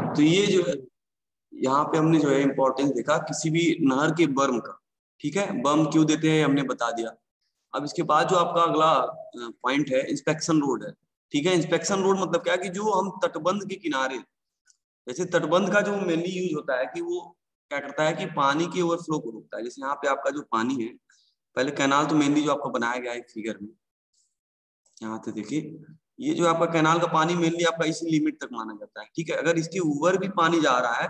तो ये जो है यहाँ पे हमने जो है इंपॉर्टेंस देखा किसी भी नहर के बर्म का। ठीक है, बर्म क्यों देते हैं हमने बता दिया। अब इसके बाद जो आपका अगला पॉइंट है इंस्पेक्शन रोड है। ठीक है, इंस्पेक्शन रोड मतलब क्या कि जो हम तटबंध के किनारे, जैसे तटबंध का जो मेनली यूज होता है कि वो क्या करता है कि पानी के ओवरफ्लो को रोकता है। जैसे यहाँ पे आपका जो पानी है, पहले कैनाल तो मेनली जो आपका बनाया गया है फिगर में, यहाँ से देखिए, ये जो आपका कैनाल का पानी मेनली आपका इसी लिमिट तक माना जाता है। ठीक है, अगर इसके ऊपर भी पानी जा रहा है,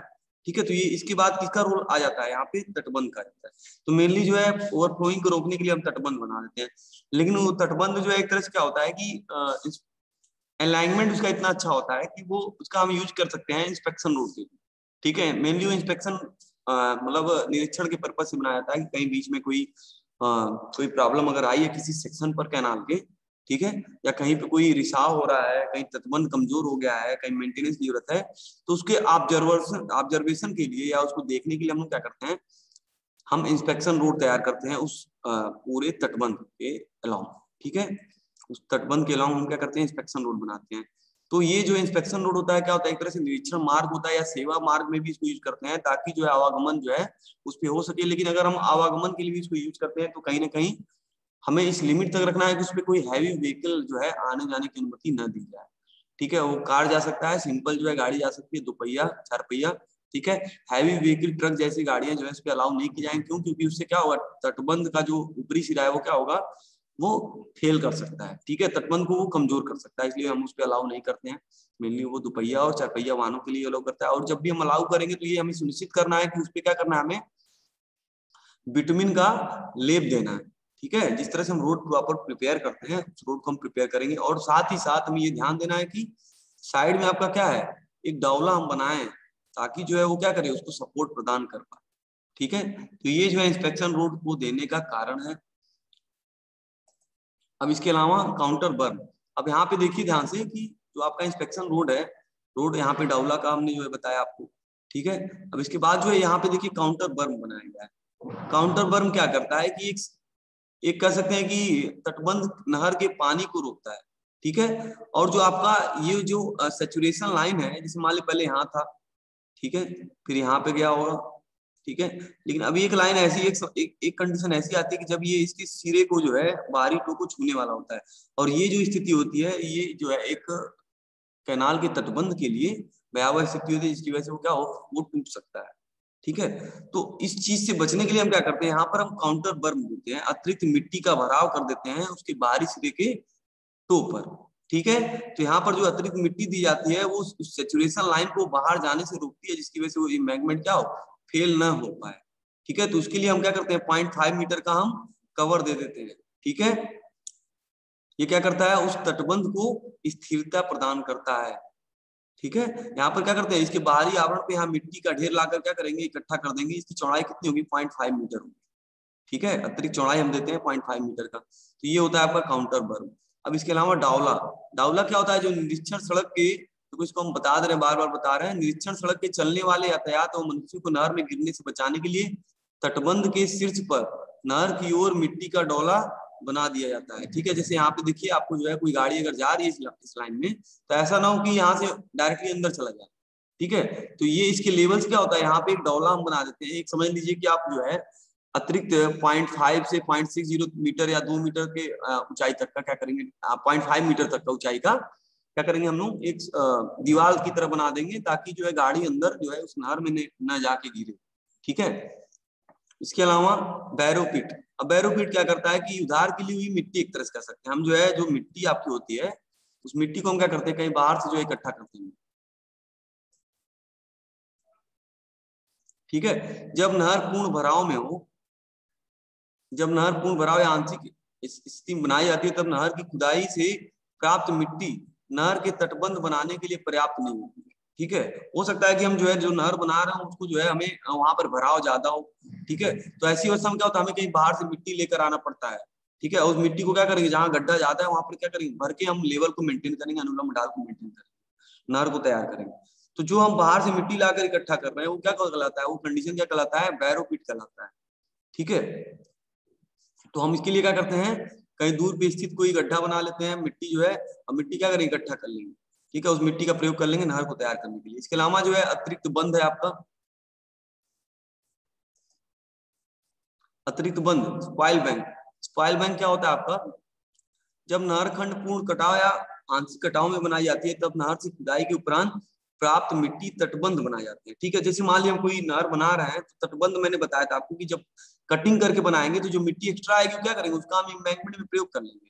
ठीक है, तो ये इसके बाद किसका रोल आ जाता है यहाँ पे, तटबंध का जाता है। तो मेनली जो है ओवरफ्लोइंग को रोकने के लिए हम तटबंध बना देते हैं। लेकिन वो तटबंध जो है एक तरह से क्या होता है कि अलाइनमेंट उसका इतना अच्छा होता है कि वो उसका हम यूज कर सकते हैं इंस्पेक्शन रोड के लिए। ठीक है, मेनली वो इंस्पेक्शन मतलब निरीक्षण के पर्पज से बनाया जाता है कि कहीं बीच में कोई प्रॉब्लम अगर आई है किसी सेक्शन पर कैनाल के, ठीक है, या कहीं पे कोई रिसाव हो रहा है, कहीं तटबंध कमजोर हो गया है, कहीं मेंटेनेंस की जरूरत है, तो उसके ऑब्जर्वेशन के लिए या उसको देखने के लिए हम लोग क्या करते हैं, हम इंस्पेक्शन रोड तैयार करते हैं उस पूरे तटबंध के अलाउंग। ठीक है, उस तटबंध के अलाउंग हम क्या करते हैं, इंस्पेक्शन रोड बनाते हैं। तो ये जो इंस्पेक्शन रोड होता है क्या होता है, एक तरह से निरीक्षण मार्ग होता है या सेवा मार्ग में भी इसको यूज करते हैं ताकि जो है आवागमन जो है उस पर हो सके। लेकिन अगर हम आवागमन के लिए भी इसको यूज करते हैं तो कहीं ना कहीं हमें इस लिमिट तक रखना है कि उसपे कोई हैवी व्हीकल जो है आने जाने की अनुमति न दी जाए। ठीक है, वो कार जा सकता है, सिंपल जो है गाड़ी जा सकती है, 2 पहिया 4 पहिया। ठीक है, हैवी व्हीकल ट्रक जैसी गाड़ियां जो है इस पे अलाउ नहीं की जाएंगी। क्यों? क्योंकि उससे क्या होगा, तटबंध का जो ऊपरी सिरा है वो क्या होगा, वो फेल कर सकता है। ठीक है, तटबंध को वो कमजोर कर सकता है, इसलिए हम उस पर अलाउ नहीं करते हैं। मेनली वो 2 पहिया और 4 पहिया वाहनों के लिए अलाउ करता है। और जब भी हम अलाउ करेंगे तो ये हमें सुनिश्चित करना है कि उस पर क्या करना है, हमें बिटुमिन का लेप देना है। ठीक है, जिस तरह से हम रोड प्रॉपर प्रिपेयर करते हैं उस रोड को हम प्रिपेयर करेंगे। और साथ ही साथ हमें ये ध्यान देना है कि साइड में आपका क्या है, एक डावला हम बनाएं ताकि जो है वो क्या करे, उसको सपोर्ट प्रदान कर पाए। ठीक है, तो ये जो है इंस्पेक्शन रोड को देने का कारण है। अब इसके अलावा काउंटर बर्न। अब यहाँ पे देखिए ध्यान से कि जो आपका इंस्पेक्शन रोड है, रोड यहाँ पे डावला का हमने जो है बताया आपको। ठीक है, अब इसके बाद जो है यहाँ पे देखिए काउंटर बर्न बनाया गया है। काउंटर बर्न क्या करता है कि एक कह सकते हैं कि तटबंध नहर के पानी को रोकता है। ठीक है, और जो आपका ये जो सैचुरेशन लाइन है, जैसे मान ली पहले यहाँ था, ठीक है, फिर यहाँ पे गया होगा। ठीक है, लेकिन अभी एक लाइन ऐसी एक कंडीशन ऐसी आती है कि जब ये इसके सिरे को जो है बाहरी टो को छूने वाला होता है, और ये जो स्थिति होती है ये जो है एक कैनाल के तटबंध के लिए भयावह स्थिति होती है, जिसकी वजह से वो क्या हो, वो टूट सकता है। ठीक है, तो इस चीज से बचने के लिए हम क्या करते हैं, यहाँ पर हम काउंटर बर्म देते हैं, अतिरिक्त मिट्टी का भराव कर देते हैं उसके बाहरी सिरे के टो पर। ठीक है, तो यहाँ पर जो अतिरिक्त मिट्टी दी जाती है वो उस सेचुरेशन लाइन को बाहर जाने से रोकती है, जिसकी वजह से वो एम्बैंकमेंट क्या हो, फेल ना हो पाए। ठीक है, तो उसके लिए हम क्या करते हैं, 0.5 मीटर का हम कवर दे देते हैं। ठीक है, ये क्या करता है, उस तटबंध को स्थिरता प्रदान करता है। ठीक है, यहाँ पर क्या करते हैं, इसके बाहरी आवरण पे यहाँ मिट्टी का ढेर लाकर क्या करेंगे, इकट्ठा कर देंगे। इसकी चौड़ाई कितनी होगी, 0.5 मीटर होगी। ठीक है, अतिरिक्त चौड़ाई हम देते हैं 0.5 मीटर का। तो ये होता है आपका काउंटर बर्म। अब इसके अलावा डावला। डावला क्या होता है, जो निरीक्षण सड़क के, तो इसको हम बता दे रहे हैं, बार बार बता रहे हैं, निरीक्षण सड़क के चलने वाले यातायात और मनुष्य को नहर में गिरने से बचाने के लिए तटबंध के शीर्ष पर नहर की ओर मिट्टी का डोला बना दिया जाता है। ठीक है, जैसे यहाँ पे देखिए आपको जो है कोई गाड़ी अगर जा रही है इस लाइन में, तो ऐसा ना हो कि यहाँ से डायरेक्टली अंदर चला जाए। ठीक है, तो ये इसके लेवल्स क्या होता है, यहाँ पे एक डोला हम बना देते हैं। एक समझ लीजिए कि आप जो है अतिरिक्त 0.5 से 0.60 मीटर या 2 मीटर के ऊंचाई तक का क्या करेंगे, 0.5 मीटर तक का ऊंचाई का क्या करेंगे, हम लोग एक दीवार की तरह बना देंगे ताकि जो है गाड़ी अंदर जो है उस नहर में न जाके गिरे। ठीक है, इसके अलावा बैरोपिट। अब बैरोपिट क्या करता है कि उधार के लिए हुई मिट्टी, एक तरह से कह सकते हैं हम, जो है जो मिट्टी आपकी होती है उस मिट्टी को हम क्या करते हैं, कहीं बाहर से जो इकट्ठा करते हैं। ठीक है, जब नहर पूर्ण भराव में हो, जब नहर पूर्ण भराव या आंशिक स्थिति बनाई जाती है, तब नहर की खुदाई से प्राप्त मिट्टी नहर के तटबंध बनाने के लिए पर्याप्त नहीं होती। ठीक है, हो सकता है कि हम जो है जो नहर बना रहे हैं उसको जो है हमें वहां पर भराव ज्यादा हो। ठीक है, तो ऐसी अवस्था में क्या होता है, हमें कहीं बाहर से मिट्टी लेकर आना पड़ता है। ठीक है, उस मिट्टी को क्या करेंगे, जहाँ गड्ढा ज्यादा है वहां पर क्या करेंगे, भर के हम लेवल को मेंटेन करेंगे, अनुलम ढाल को मेंटेन करेंगे, नहर को तैयार करेंगे। तो जो हम बाहर से मिट्टी लाकर इकट्ठा कर रहे हैं वो क्या कहलाता है, वो कंडीशन क्या कहलाता है, बैरोपिट कहलाता है। ठीक है, तो हम इसके लिए क्या करते हैं, कहीं दूर पे स्थित कोई गड्ढा बना लेते हैं, मिट्टी जो है, अब मिट्टी क्या करें, इकट्ठा कर लेंगे। ठीक है, उस मिट्टी का प्रयोग कर लेंगे नहर को तैयार करने के लिए। इसके अलावा जो है अतिरिक्त बंध है आपका, अतिरिक्त बंध स्पाइल बैंक। स्पाइल बैंक क्या होता है आपका, जब नहर खंड पूर्ण कटाव या आंशिक कटाव में बनाई जाती है तब नहर से खुदाई के उपरांत प्राप्त मिट्टी तटबंध बनाए जाते हैं। ठीक है, जैसे मान लिया हम कोई नहर बना रहे हैं तो तटबंध मैंने बताया था आपको कि जब कटिंग करके बनाएंगे तो जो मिट्टी एक्स्ट्रा आएगी क्या करेंगे, उसका हम एम्बैंकमेंट में प्रयोग कर लेंगे।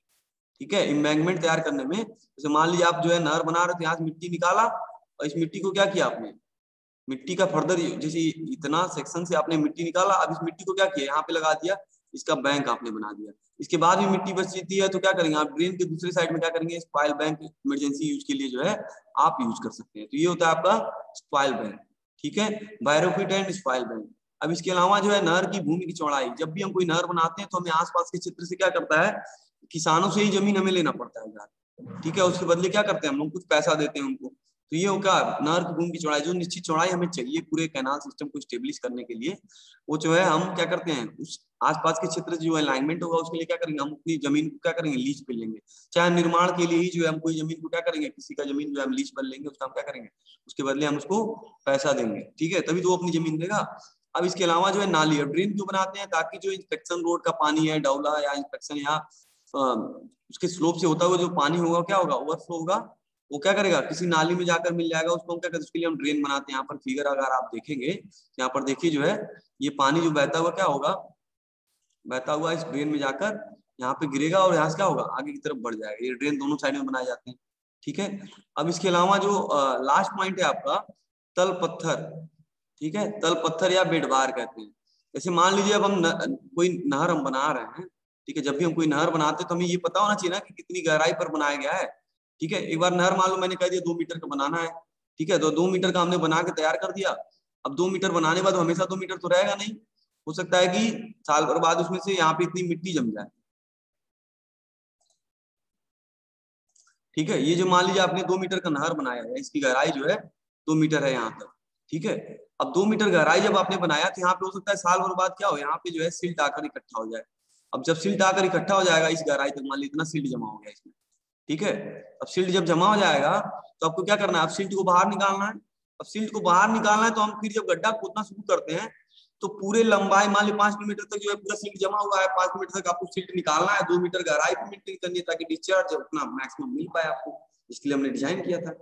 ठीक है, एम्बैंकमेंट तैयार करने में जैसे मान लीजिए आप जो है नहर बना रहे थे, यहाँ से मिट्टी निकाला और इस मिट्टी को क्या किया आपने, मिट्टी का फर्दर जैसे इतना सेक्शन से आपने मिट्टी निकाला, अब इस मिट्टी को क्या किया यहाँ पे लगा दिया, इसका बैंक आपने बना दिया। इसके बाद भी मिट्टी बच जाती है तो क्या करेंगे आप, ड्रेन के दूसरे साइड में क्या करेंगे, स्पाइल बैंक इमरजेंसी यूज के लिए जो है आप यूज कर सकते हैं। तो ये होता है आपका स्पाइल बैंक। ठीक है, बैरोफिट एंड स्पाइल बैंक। अब इसके अलावा जो है नहर की भूमि की चौड़ाई, जब भी हम कोई नहर बनाते हैं तो हमें आसपास के क्षेत्र से क्या करता है, किसानों से ही जमीन हमें लेना पड़ता है यार। ठीक है, उसके बदले क्या करते हैं हम लोग, कुछ पैसा देते हैं उनको। तो ये होगा नहर की भूमि की चौड़ाई, जो निश्चित चौड़ाई हमें चाहिए पूरे कैनाल सिस्टम को स्टेब्लिश करने के लिए, वो जो है हम क्या करते हैं, उस आसपास के क्षेत्र जो अलाइनमेंट होगा उसके लिए क्या करेंगे, हम अपनी जमीन को क्या करेंगे, लीज पे लेंगे। चाहे निर्माण के लिए ही जो है हम कोई जमीन को क्या करेंगे, किसी का जमीन जो है हम लीज पर लेंगे, उसका हम क्या करेंगे, उसके बदले हम उसको पैसा देंगे। ठीक है, तभी तो वो अपनी जमीन देगा। अब इसके अलावा जो है नाली और ड्रेन क्यों बनाते हैं, ताकि जो इंस्पेक्शन रोड का पानी है, डौला या इंस्पेक्शन या उसके स्लोप से होता हुआ जो पानी होगा क्या होगा, ओवरफ्लो होगा, वो क्या करेगा, किसी नाली में जाकर मिल जाएगा उसको। हम क्या करते हैं, उसके लिए हम ड्रेन बनाते हैं। यहाँ पर फिगर अगर आप देखेंगे, यहाँ पर देखिए जो है ये पानी जो बहता हुआ क्या होगा, बहता हुआ इस ड्रेन में जाकर यहाँ पे गिरेगा और यहाँ से क्या होगा, आगे की तरफ बढ़ जाएगा। ये ड्रेन दोनों साइड में बनाए जाते हैं। ठीक है, अब इसके अलावा जो लास्ट पॉइंट है आपका तल पत्थर। ठीक है, तल पत्थर या बेडवार कहते हैं। जैसे मान लीजिए अब हम कोई नहर हम बना रहे हैं। ठीक है, जब भी हम कोई नहर बनाते हैं तो हमें ये पता होना चाहिए ना कि कितनी गहराई पर बनाया गया है। ठीक है, एक बार नहर मान लो मैंने कह दिया 2 मीटर का बनाना है। ठीक है, तो 2 मीटर का हमने बना के तैयार कर दिया। अब 2 मीटर बनाने के बाद हमेशा 2 मीटर तो रहेगा नहीं, हो सकता है कि साल भर बाद उसमें से यहाँ पे इतनी मिट्टी जम जाए। ठीक है, ये जो मान लीजिए आपने 2 मीटर का नहर बनाया है, इसकी गहराई जो है 2 मीटर है यहाँ तक। ठीक है, अब 2 मीटर गहराई जब आपने बनाया तो यहाँ पे हो सकता है साल भर बाद क्या हो, यहाँ पे जो है सिल्ट आकर इकट्ठा हो जाए। अब जब सिल्ट आकर इकट्ठा हो जाएगा इस गहराई तक, मान लीजिए इतना सिल्ट जमा हो गया इसमें। ठीक है, अब सिल्ट जब जमा हो जाएगा तो आपको क्या करना है, अब सिल्ट को बाहर निकालना है। अब सिल्ट को बाहर निकालना है तो हम फिर जब गड्ढा खोदना शुरू करते हैं तो पूरे लंबाई मान ली 5 मीटर तक जो है पूरा सिल्ट जमा हुआ है, 5 मीटर तक आपको सिल्ट निकालना है, 2 मीटर गहराई पे मेंटेन करनी है ताकि डिस्चार्ज अपना मैक्सिमम मिल पाए आपको। इसके लिए हमने डिजाइन किया था।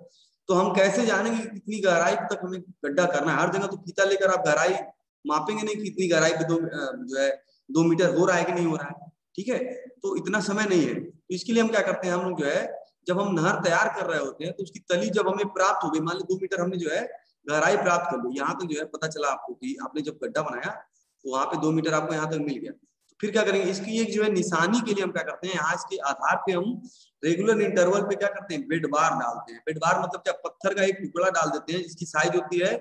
तो हम कैसे जानेंगे कि कितनी गहराई तक हमें गड्ढा करना है, हर जगह तो फीता लेकर आप गहराई मापेंगे नहीं कि इतनी गहराई पे जो है 2 मीटर हो रहा है कि नहीं हो रहा है। ठीक है, तो इतना समय नहीं है। तो इसके लिए हम क्या करते हैं, हम लोग जो है जब हम नहर तैयार कर रहे होते हैं तो उसकी तली जब हमें प्राप्त हो गई, मान ली 2 मीटर हमने जो है गहराई प्राप्त कर ली, यहाँ तक जो है पता चला आपको कि आपने जब गड्ढा बनाया तो वहां पे 2 मीटर आपको यहाँ तक मिल गया। तो फिर क्या करेंगे, इसकी एक जो है निशानी के लिए हम क्या करते हैं, यहाँ इसके आधार पे हम रेगुलर इंटरवल पे क्या करते हैं, बेड बार डालते हैं। बेड बार मतलब क्या, पत्थर का एक टुकड़ा डाल देते हैं जिसकी साइज होती है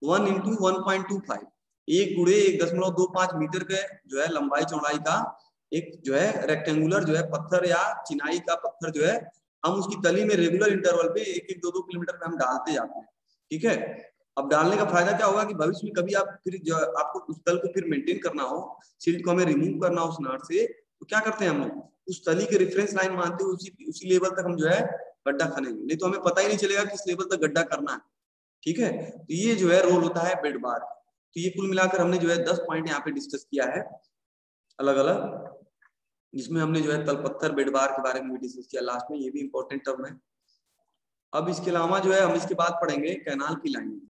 1 × 1.25, 1 × 1.25 मीटर के जो है लंबाई चौड़ाई का एक जो है रेक्टेंगुलर जो है पत्थर या चिनाई का पत्थर जो है हम उसकी तली में रेगुलर इंटरवल पे 1-1, 2-2 किलोमीटर पे हम डालते जाते हैं। ठीक है, अब डालने का फायदा क्या होगा कि भविष्य में कभी आप फिर जो आपको उस तल को फिर मेंटेन करना हो, सिल्ट को हमें रिमूव करना हो उस नहर से, तो क्या करते हैं हम लोग उस तली के रेफरेंस लाइन मानते हुए उसी लेवल तक हम जो है गड्ढा खनेंगे, नहीं तो हमें पता ही नहीं चलेगा किस लेवल तक गड्ढा करना है। ठीक है, तो ये जो है रोल होता है बेड बार। तो ये कुल मिलाकर हमने जो है 10 पॉइंट यहाँ पे डिस्कस किया है अलग अलग, जिसमें हमने जो है तल पत्थर बेड बार के बारे में भी डिस्कस किया लास्ट में, ये भी इंपॉर्टेंट टर्म है। अब इसके अलावा जो है हम इसके बाद पढ़ेंगे कैनाल की लाइन।